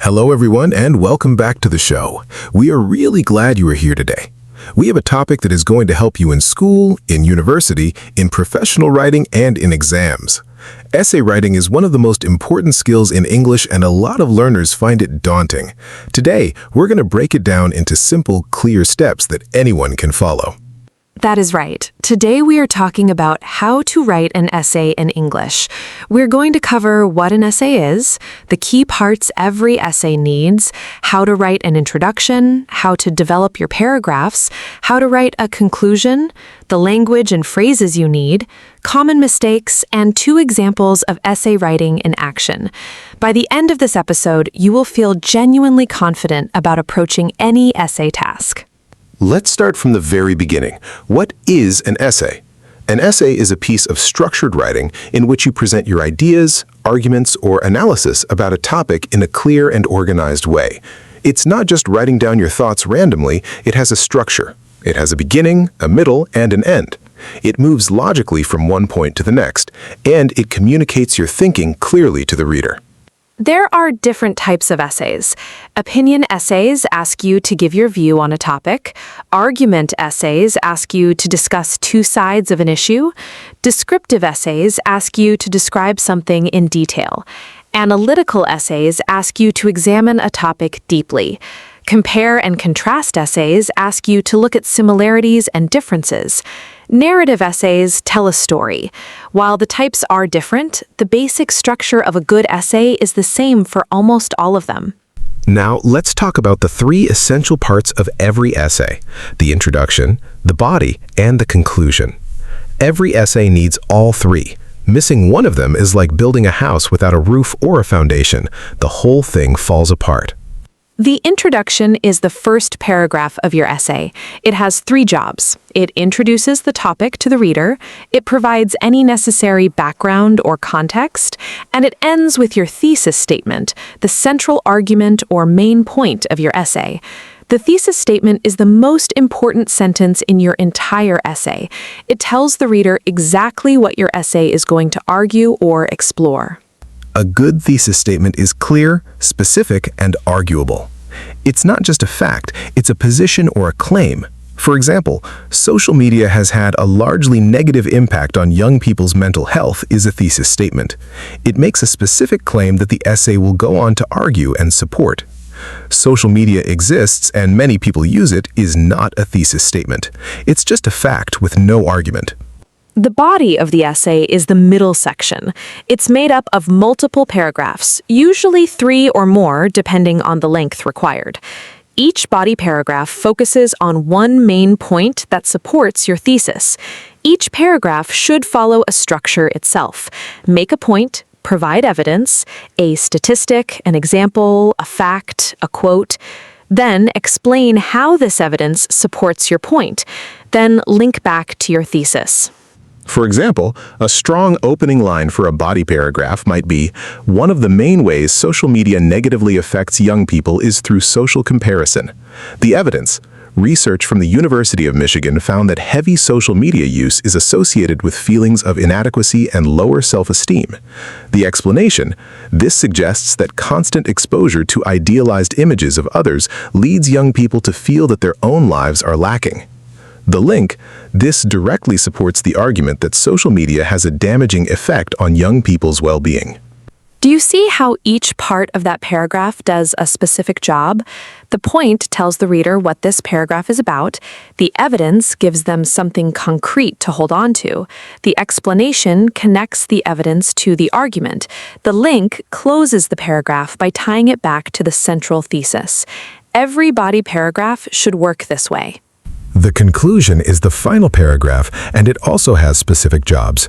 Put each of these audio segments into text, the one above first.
Hello, everyone, and welcome back to the show. We are really glad you are here today. We have a topic that is going to help you in school, in university, in professional writing, and in exams. Essay writing is one of the most important skills in English, and a lot of learners find it daunting. Today, we're going to break it down into simple, clear steps that anyone can follow. That is right. Today we are talking about how to write an essay in English. We're going to cover what an essay is, the key parts every essay needs, how to write an introduction, how to develop your paragraphs, how to write a conclusion, the language and phrases you need, common mistakes, and 2 examples of essay writing in action. By the end of this episode, you will feel genuinely confident about approaching any essay task. Let's start from the very beginning. What is an essay? An essay is a piece of structured writing in which you present your ideas, arguments, or analysis about a topic in a clear and organized way. It's not just writing down your thoughts randomly, it has a structure. It has a beginning, a middle, and an end. It moves logically from one point to the next, and it communicates your thinking clearly to the reader. There are different types of essays. Opinion essays ask you to give your view on a topic. Argument essays ask you to discuss 2 sides of an issue. Descriptive essays ask you to describe something in detail. Analytical essays ask you to examine a topic deeply. Compare and contrast essays ask you to look at similarities and differences. Narrative essays tell a story. While the types are different, the basic structure of a good essay is the same for almost all of them. Now, let's talk about the 3 essential parts of every essay: the introduction, the body, and the conclusion. Every essay needs all 3. Missing one of them is like building a house without a roof or a foundation. The whole thing falls apart. The introduction is the first paragraph of your essay. It has 3 jobs. It introduces the topic to the reader, it provides any necessary background or context, and it ends with your thesis statement, the central argument or main point of your essay. The thesis statement is the most important sentence in your entire essay. It tells the reader exactly what your essay is going to argue or explore. A good thesis statement is clear, specific, and arguable. It's not just a fact, it's a position or a claim. For example, social media has had a largely negative impact on young people's mental health is a thesis statement. It makes a specific claim that the essay will go on to argue and support. Social media exists and many people use it is not a thesis statement. It's just a fact with no argument. The body of the essay is the middle section. It's made up of multiple paragraphs, usually 3 or more depending on the length required. Each body paragraph focuses on one main point that supports your thesis. Each paragraph should follow a structure itself. Make a point, provide evidence, a statistic, an example, a fact, a quote. Then explain how this evidence supports your point. Then link back to your thesis. For example, a strong opening line for a body paragraph might be, "One of the main ways social media negatively affects young people is through social comparison." The evidence: research from the University of Michigan found that heavy social media use is associated with feelings of inadequacy and lower self-esteem. The explanation: this suggests that constant exposure to idealized images of others leads young people to feel that their own lives are lacking. The link: this directly supports the argument that social media has a damaging effect on young people's well-being. Do you see how each part of that paragraph does a specific job? The point tells the reader what this paragraph is about. The evidence gives them something concrete to hold on to. The explanation connects the evidence to the argument. The link closes the paragraph by tying it back to the central thesis. Every body paragraph should work this way. The conclusion is the final paragraph, and it also has specific jobs.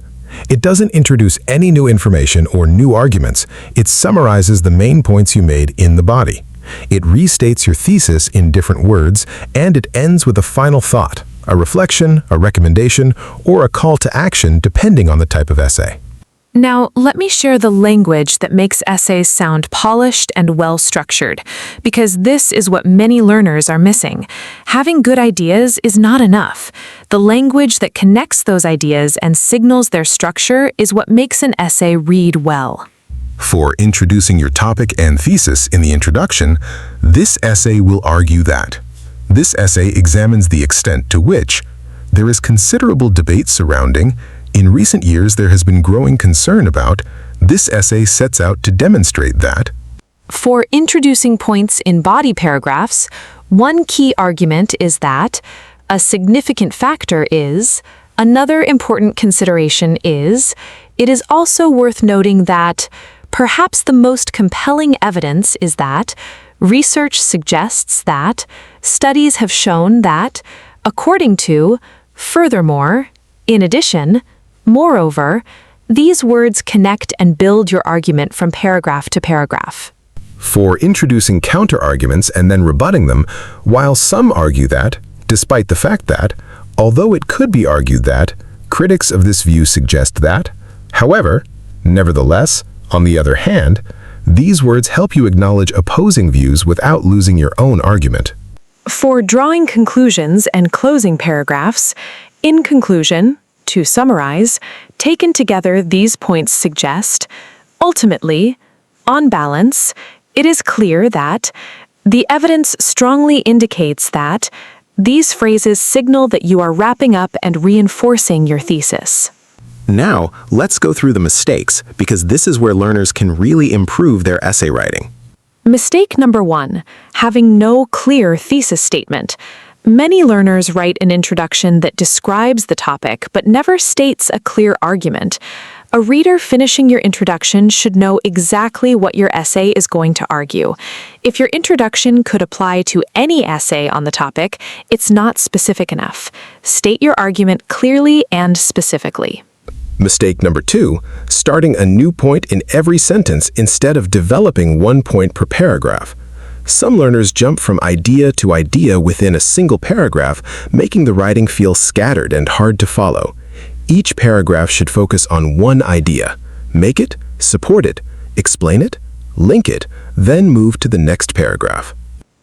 It doesn't introduce any new information or new arguments. It summarizes the main points you made in the body. It restates your thesis in different words, and it ends with a final thought, a reflection, a recommendation, or a call to action depending on the type of essay. Now, let me share the language that makes essays sound polished and well-structured, because this is what many learners are missing. Having good ideas is not enough. The language that connects those ideas and signals their structure is what makes an essay read well. For introducing your topic and thesis in the introduction, this essay will argue that. This essay examines the extent to which there is considerable debate surrounding. In recent years, there has been growing concern about. This essay sets out to demonstrate that. For introducing points in body paragraphs, one key argument is that a significant factor is, another important consideration is, it is also worth noting that perhaps the most compelling evidence is that research suggests that studies have shown that, according to, furthermore, in addition, moreover, these words connect and build your argument from paragraph to paragraph. For introducing counter-arguments and then rebutting them, while some argue that, despite the fact that, although it could be argued that, critics of this view suggest that, however, nevertheless, on the other hand, these words help you acknowledge opposing views without losing your own argument. For drawing conclusions and closing paragraphs, in conclusion, to summarize, taken together these points suggest, ultimately, on balance, it is clear that the evidence strongly indicates that these phrases signal that you are wrapping up and reinforcing your thesis. Now, let's go through the mistakes, because this is where learners can really improve their essay writing. Mistake number 1, having no clear thesis statement. Many learners write an introduction that describes the topic but never states a clear argument. A reader finishing your introduction should know exactly what your essay is going to argue. If your introduction could apply to any essay on the topic, it's not specific enough. State your argument clearly and specifically. Mistake number 2, starting a new point in every sentence instead of developing one point per paragraph. Some learners jump from idea to idea within a single paragraph, making the writing feel scattered and hard to follow. Each paragraph should focus on one idea. Make it, support it, explain it, link it, then move to the next paragraph.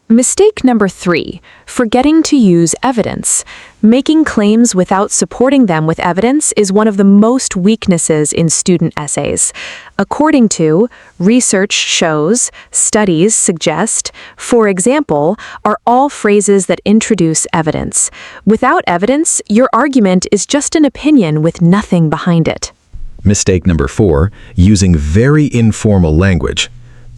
Mistake number 3, forgetting to use evidence. Making claims without supporting them with evidence is one of the most weaknesses in student essays. According to, research shows, studies suggest, for example, are all phrases that introduce evidence. Without evidence, your argument is just an opinion with nothing behind it. Mistake number 4, using very informal language.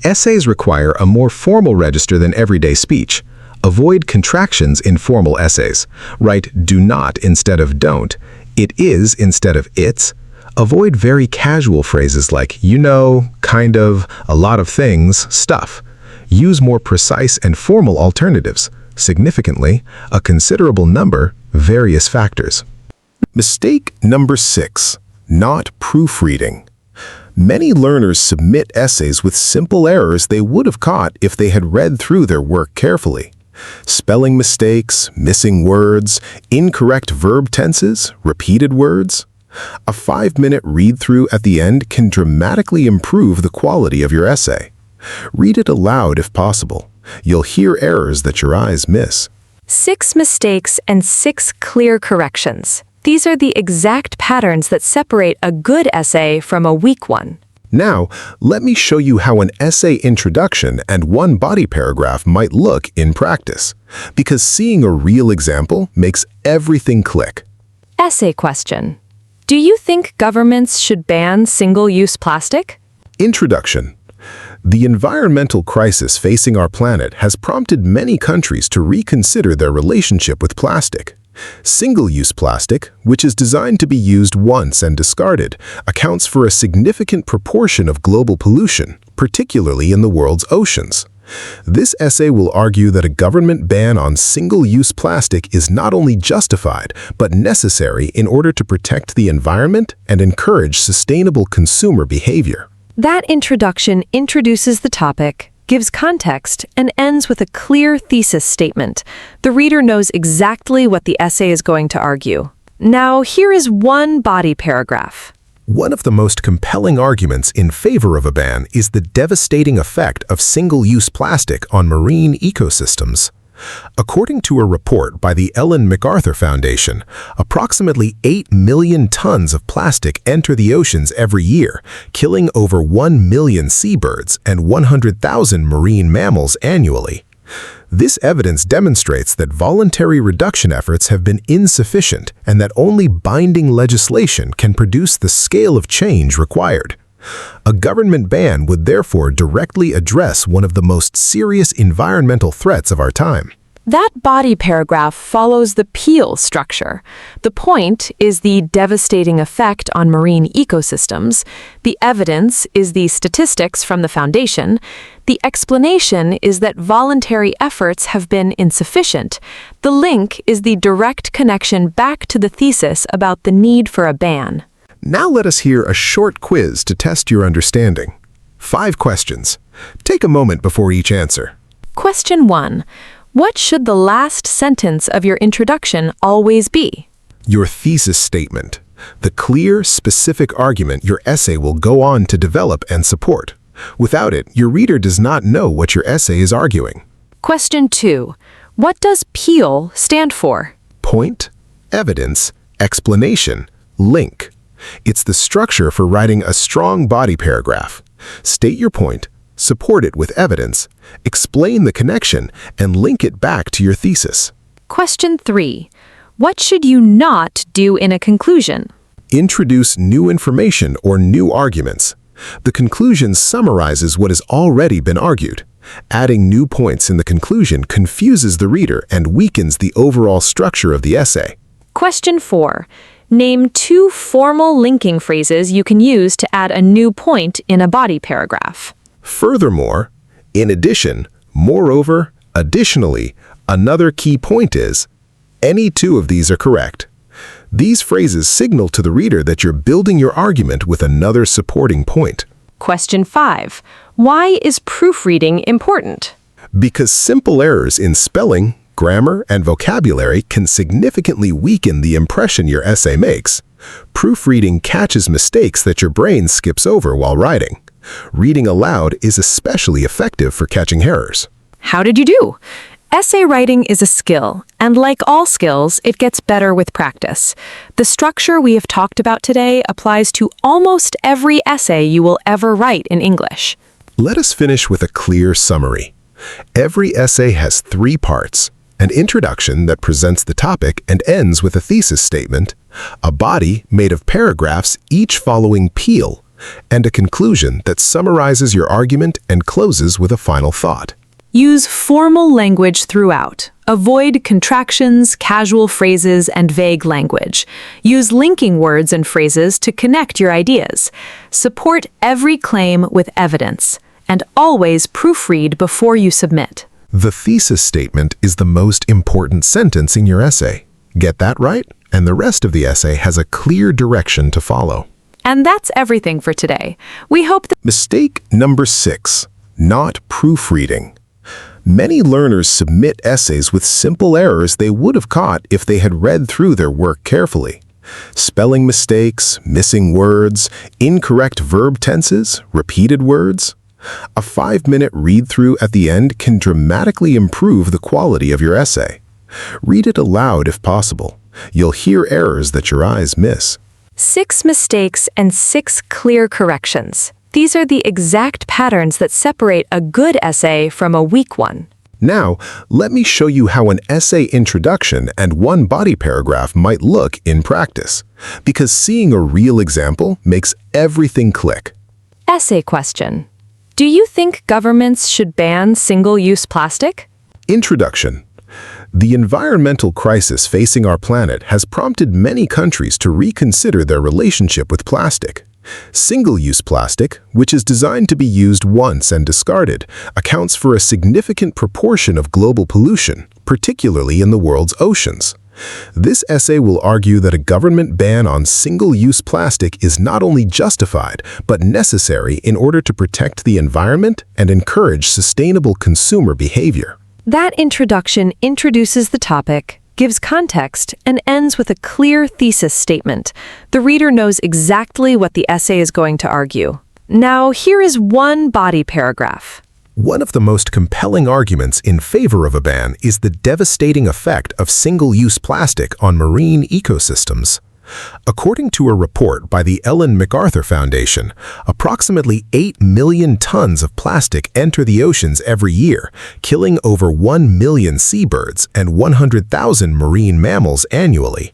Essays require a more formal register than everyday speech. Avoid contractions in formal essays. Write do not instead of don't, it is instead of it's. Avoid very casual phrases like you know, kind of, a lot of things, stuff. Use more precise and formal alternatives. Significantly, a considerable number, various factors. Mistake number 6, not proofreading. Many learners submit essays with simple errors they would have caught if they had read through their work carefully. Spelling mistakes, missing words, incorrect verb tenses, repeated words. A 5-minute read-through at the end can dramatically improve the quality of your essay. Read it aloud if possible. You'll hear errors that your eyes miss. 6 mistakes and 6 clear corrections. These are the exact patterns that separate a good essay from a weak one. Now, let me show you how an essay introduction and one body paragraph might look in practice, because seeing a real example makes everything click. Essay question. Do you think governments should ban single-use plastic? Introduction. The environmental crisis facing our planet has prompted many countries to reconsider their relationship with plastic. Single-use plastic, which is designed to be used once and discarded, accounts for a significant proportion of global pollution, particularly in the world's oceans. This essay will argue that a government ban on single-use plastic is not only justified, but necessary in order to protect the environment and encourage sustainable consumer behavior. That introduction introduces the topic, gives context, and ends with a clear thesis statement. The reader knows exactly what the essay is going to argue. Now, here is one body paragraph. One of the most compelling arguments in favor of a ban is the devastating effect of single-use plastic on marine ecosystems. According to a report by the Ellen MacArthur Foundation, approximately 8 million tons of plastic enter the oceans every year, killing over 1 million seabirds and 100,000 marine mammals annually. This evidence demonstrates that voluntary reduction efforts have been insufficient and that only binding legislation can produce the scale of change required. A government ban would therefore directly address one of the most serious environmental threats of our time. That body paragraph follows the Peel structure. The point is the devastating effect on marine ecosystems. The evidence is the statistics from the Foundation. The explanation is that voluntary efforts have been insufficient. The link is the direct connection back to the thesis about the need for a ban. Now let us hear a short quiz to test your understanding. 5 questions. Take a moment before each answer. Question 1. What should the last sentence of your introduction always be? Your thesis statement. The clear, specific argument your essay will go on to develop and support. Without it, your reader does not know what your essay is arguing. Question 2. What does Peel stand for? Point, evidence, explanation, link. It's the structure for writing a strong body paragraph. State your point, support it with evidence, explain the connection, and link it back to your thesis. Question 3. What should you not do in a conclusion? Introduce new information or new arguments. The conclusion summarizes what has already been argued. Adding new points in the conclusion confuses the reader and weakens the overall structure of the essay. Question 4. Name 2 formal linking phrases you can use to add a new point in a body paragraph. Furthermore, in addition, moreover, additionally, another key point is, any 2 of these are correct. These phrases signal to the reader that you're building your argument with another supporting point. Question 5. Why is proofreading important? Because simple errors in spelling, grammar, and vocabulary can significantly weaken the impression your essay makes. Proofreading catches mistakes that your brain skips over while writing. Reading aloud is especially effective for catching errors. How did you do? Essay writing is a skill, and like all skills, it gets better with practice. The structure we have talked about today applies to almost every essay you will ever write in English. Let us finish with a clear summary. Every essay has 3 parts: an introduction that presents the topic and ends with a thesis statement, a body made of paragraphs each following Peel, and a conclusion that summarizes your argument and closes with a final thought. Use formal language throughout. Avoid contractions, casual phrases, and vague language. Use linking words and phrases to connect your ideas. Support every claim with evidence. And always proofread before you submit. The thesis statement is the most important sentence in your essay. Get that right, and the rest of the essay has a clear direction to follow. And that's everything for today. We hope that... Mistake number 6, not proofreading. Many learners submit essays with simple errors they would have caught if they had read through their work carefully. Spelling mistakes, missing words, incorrect verb tenses, repeated words. A 5-minute read-through at the end can dramatically improve the quality of your essay. Read it aloud if possible. You'll hear errors that your eyes miss. 6 mistakes and 6 clear corrections. These are the exact patterns that separate a good essay from a weak one. Now, let me show you how an essay introduction and 1 body paragraph might look in practice, because seeing a real example makes everything click. Essay question. Do you think governments should ban single-use plastic? Introduction. The environmental crisis facing our planet has prompted many countries to reconsider their relationship with plastic. Single-use plastic, which is designed to be used once and discarded, accounts for a significant proportion of global pollution, particularly in the world's oceans. This essay will argue that a government ban on single-use plastic is not only justified, but necessary in order to protect the environment and encourage sustainable consumer behavior. That introduction introduces the topic, gives context, and ends with a clear thesis statement. The reader knows exactly what the essay is going to argue. Now, here is 1 body paragraph. One of the most compelling arguments in favor of a ban is the devastating effect of single-use plastic on marine ecosystems. According to a report by the Ellen MacArthur Foundation, approximately 8 million tons of plastic enter the oceans every year, killing over 1 million seabirds and 100,000 marine mammals annually.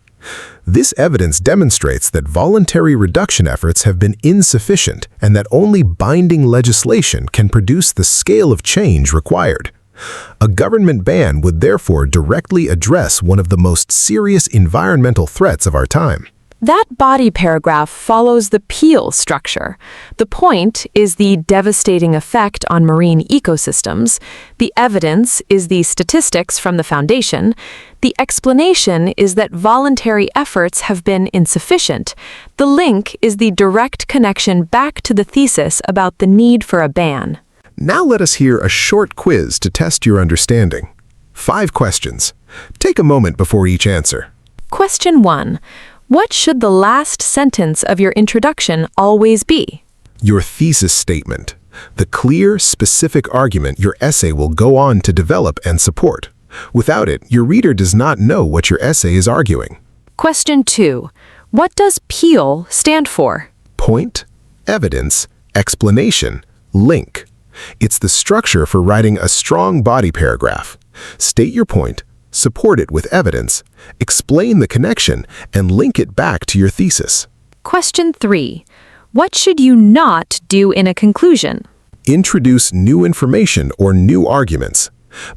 This evidence demonstrates that voluntary reduction efforts have been insufficient and that only binding legislation can produce the scale of change required. A government ban would therefore directly address one of the most serious environmental threats of our time. That body paragraph follows the peel structure. The point is the devastating effect on marine ecosystems. The evidence is the statistics from the foundation. The explanation is that voluntary efforts have been insufficient. The link is the direct connection back to the thesis about the need for a ban. Now let us hear a short quiz to test your understanding. 5 questions. Take a moment before each answer. Question 1. What should the last sentence of your introduction always be? Your thesis statement. The clear, specific argument your essay will go on to develop and support. Without it, your reader does not know what your essay is arguing. Question 2. What does PEEL stand for? Point, evidence, explanation, link. It's the structure for writing a strong body paragraph. State your point, support it with evidence, explain the connection, and link it back to your thesis. Question 3. What should you not do in a conclusion? Introduce new information or new arguments.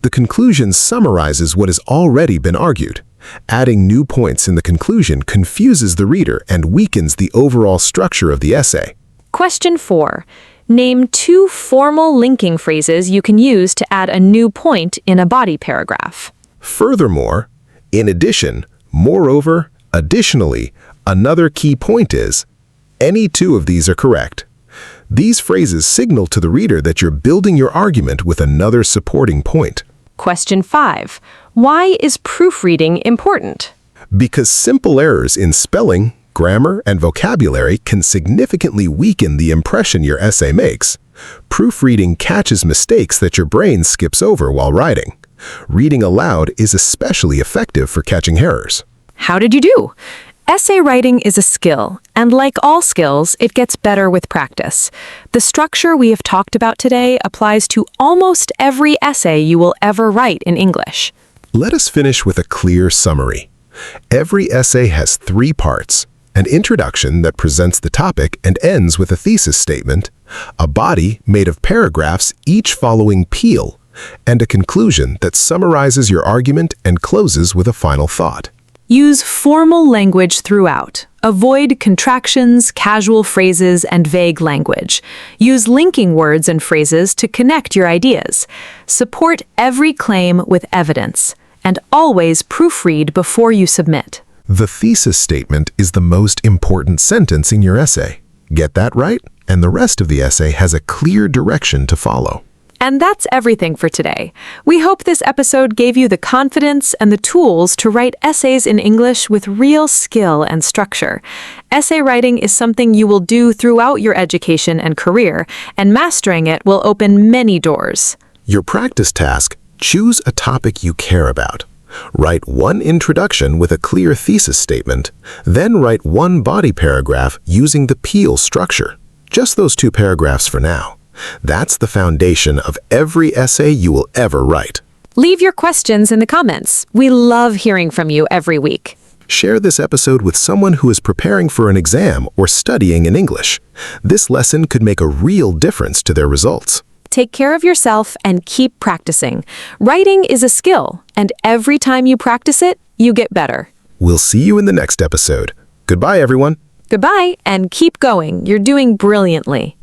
The conclusion summarizes what has already been argued. Adding new points in the conclusion confuses the reader and weakens the overall structure of the essay. Question 4. Name 2 formal linking phrases you can use to add a new point in a body paragraph. Furthermore, in addition, moreover, additionally, another key point is, any 2 of these are correct. These phrases signal to the reader that you're building your argument with another supporting point. Question 5. Why is proofreading important? Because simple errors in spelling, grammar, and vocabulary can significantly weaken the impression your essay makes. Proofreading catches mistakes that your brain skips over while writing. Reading aloud is especially effective for catching errors. How did you do? Essay writing is a skill, and like all skills, it gets better with practice. The structure we have talked about today applies to almost every essay you will ever write in English. Let us finish with a clear summary. Every essay has 3 parts: an introduction that presents the topic and ends with a thesis statement, a body made of paragraphs each following PEEL, and a conclusion that summarizes your argument and closes with a final thought. Use formal language throughout. Avoid contractions, casual phrases, and vague language. Use linking words and phrases to connect your ideas. Support every claim with evidence. And always proofread before you submit. The thesis statement is the most important sentence in your essay. Get that right, and the rest of the essay has a clear direction to follow. And that's everything for today. We hope this episode gave you the confidence and the tools to write essays in English with real skill and structure. Essay writing is something you will do throughout your education and career, and mastering it will open many doors. Your practice task: choose a topic you care about. Write 1 introduction with a clear thesis statement, then write 1 body paragraph using the PEEL structure. Just those 2 paragraphs for now. That's the foundation of every essay you will ever write. Leave your questions in the comments. We love hearing from you every week. Share this episode with someone who is preparing for an exam or studying in English. This lesson could make a real difference to their results. Take care of yourself and keep practicing. Writing is a skill, and every time you practice it, you get better. We'll see you in the next episode. Goodbye, everyone. Goodbye, and keep going. You're doing brilliantly.